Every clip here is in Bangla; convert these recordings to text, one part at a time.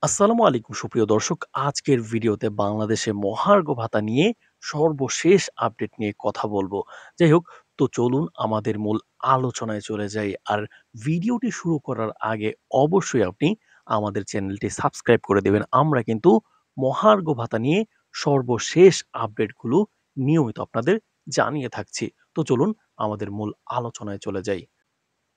আসসালামু আলাইকুম সুপ্রিয় দর্শক। আজকের ভিডিওতে বাংলাদেশে মহার্ঘ ভাতা নিয়ে সর্বশেষ আপডেট নিয়ে কথা বলবো। যাই হোক, তো চলুন আমাদের মূল আলোচনায় চলে যাই। আর ভিডিওটি শুরু করার আগে অবশ্যই আপনি আমাদের চ্যানেলটি সাবস্ক্রাইব করে দেবেন। আমরা কিন্তু মহার্ঘ ভাতা নিয়ে সর্বশেষ আপডেটগুলো নিয়মিত আপনাদের জানিয়ে থাকছি। তো চলুন আমাদের মূল আলোচনায় চলে যাই।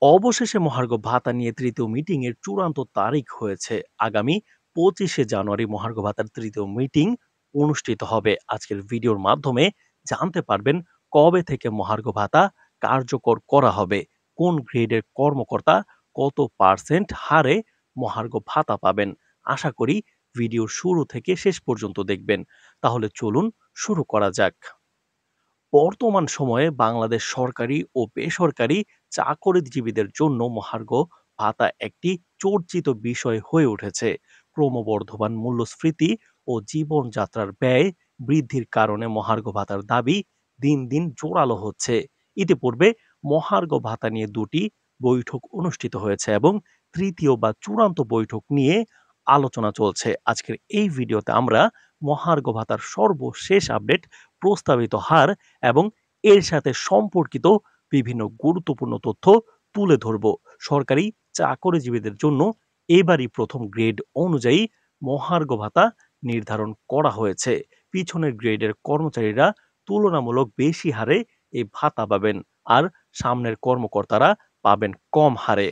অবশেষে মহার্ঘ ভাতা নিয়ে তৃতীয় মিটিং এর চূড়ান্ত তারিখ হয়েছে। আগামী 25শে জানুয়ারি মহার্ঘ ভাতার তৃতীয় মিটিং অনুষ্ঠিত হবে। আজকের ভিডিওর মাধ্যমে জানতে পারবেন কবে থেকে মহার্ঘ ভাতা কার্যকর করা হবে, কোন গ্রেডের কর্মকর্তা কত পার্সেন্ট হারে মহার্ঘ ভাতা পাবেন। আশা করি ভিডিও শুরু থেকে শেষ পর্যন্ত দেখবেন। তাহলে চলুন শুরু করা যাক। বর্তমান সময়ে বাংলাদেশ সরকারি ও বেসরকারি চাকরিজীবীদের জন্য মহার্ঘ ভাতা একটি চর্চিত বিষয় হয়ে উঠেছে। ক্রমবর্ধমান মূল্যস্ফীতি ও জীবনযাত্রার ব্যয় বৃদ্ধির কারণে মহার্ঘ ভাতার দাবি দিন দিন জোরালো হচ্ছে। ইতিপূর্বে মহার্ঘ ভাতা নিয়ে দুটি বৈঠক অনুষ্ঠিত হয়েছে এবং তৃতীয় বা চূড়ান্ত বৈঠক নিয়ে আলোচনা চলছে। আজকের এই ভিডিওতে আমরা মহার্ঘ ভাতার সর্বশেষ আপডেট, প্রস্তাবিত হার এবং এর সাথে সম্পর্কিত বিভিন্ন গুরুত্বপূর্ণ তথ্য তুলে ধরব। সরকারি চাকরিজীবীদের জন্য এবারই প্রথম গ্রেড অনুযায়ী মহার্ঘ ভাতা নির্ধারণ করা হয়েছে। পিছনের গ্রেডের কর্মচারীরা তুলনামূলক বেশি হারে এই ভাতা পাবেন, আর সামনের কর্মকর্তারা পাবেন কম হারে।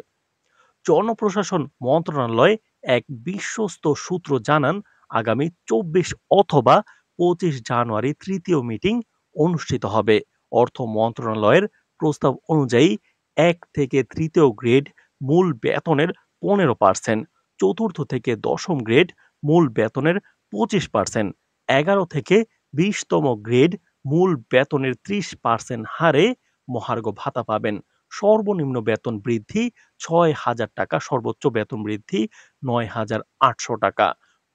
জনপ্রশাসন মন্ত্রণালয় এক বিশ্বস্ত সূত্র জানান, আগামী 24 অথবা 25 জানুয়ারি তৃতীয় মিটিং অনুষ্ঠিত হবে। অর্থ মন্ত্রণালয়ের প্রস্তাব অনুযায়ী 1 থেকে তৃতীয় গ্রেড মূল বেতনের 15%, চতুর্থ থেকে দশম গ্রেড মূল বেতনের 25%, 11 থেকে 20তম গ্রেড মূল বেতনের 30% হারে মহার্ঘ ভাতা পাবেন। সর্বনিম্ন বেতন বৃদ্ধি ৬,০০০ টাকা, সর্বোচ্চ বেতন বৃদ্ধি ৯,৮০০ টাকা।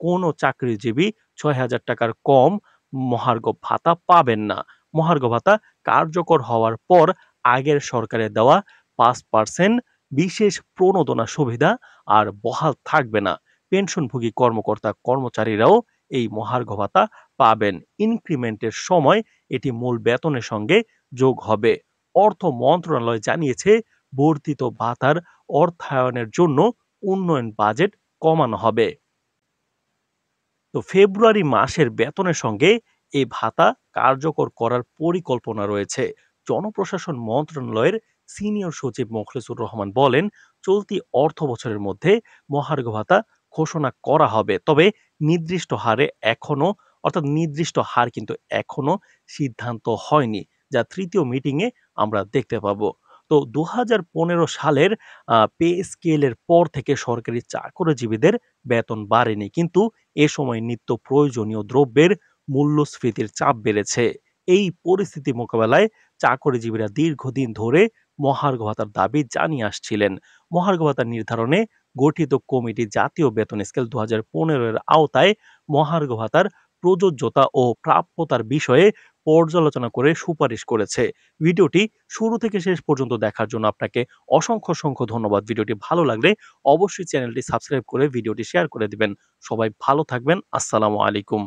কোনো চাকরিজীবী ৬,০০০ টাকার কম মহার্ঘ ভাতা পাবেন না। মহার্ঘ ভাতা কার্যকর হওয়ার পর আগের সরকারের দেওয়া 5% বিশেষ প্রণোদনা সুবিধা আর বহাল থাকবে না। পেনশনভোগী কর্মকর্তা কর্মচারীরাও এই মহার্ঘ ভাতা পাবেন। ইনক্রিমেন্টের সময় এটি মূল বেতনের সঙ্গে যোগ হবে। অর্থ মন্ত্রণালয় জানিয়েছে, বর্ধিত ভাতার অর্থায়নের জন্য উন্নয়ন বাজেট কমানো হবে। তো ফেব্রুয়ারি মাসের বেতনের সঙ্গে এই ভাতা কার্যকর করার পরিকল্পনা রয়েছে। জনপ্রশাসন মন্ত্রণালয়ের সিনিয়র সচিব মোখলেসুর রহমান বলেন, চলতি অর্থ বছরের মধ্যে মহার্ঘ ভাতা ঘোষণা করা হবে। তবে নির্দিষ্ট হারে এখনো, অর্থাৎ নির্দিষ্ট হার কিন্তু এখনো সিদ্ধান্ত হয়নি, যা তৃতীয় মিটিংয়ে আমরা দেখতে পাবো। তো 2015 সালের পে স্কেলের পর থেকে সরকারি চাকরিজীবীদের বেতন বাড়েনি, কিন্তু এ সময় নিত্য প্রয়োজনীয় দ্রব্যের মূল্যস্ফীতির চাপ বেড়েছে। এই পরিস্থিতি মোকাবেলায় চাকরিজীবীরা দীর্ঘদিন ধরে মহার্ঘ ভাতার দাবি জানিয়ে আসছিলেন। মহার্ঘ ভাতা নির্ধারণে গঠিত কমিটি জাতীয় বেতন স্কেল 2015 এর আওতায় মহার্ঘ ভাতার প্রযোজ্যতা ও প্রাপ্যতার বিষয়ে পর্যালোচনা করে সুপারিশ করেছে। ভিডিওটি শুরু থেকে শেষ পর্যন্ত দেখার জন্য আপনাকে অসংখ্য অসংখ্য ধন্যবাদ। ভিডিওটি ভালো লাগলে অবশ্যই চ্যানেলটি সাবস্ক্রাইব করে ভিডিওটি শেয়ার করে দিবেন। সবাই ভালো থাকবেন। আসসালামু আলাইকুম।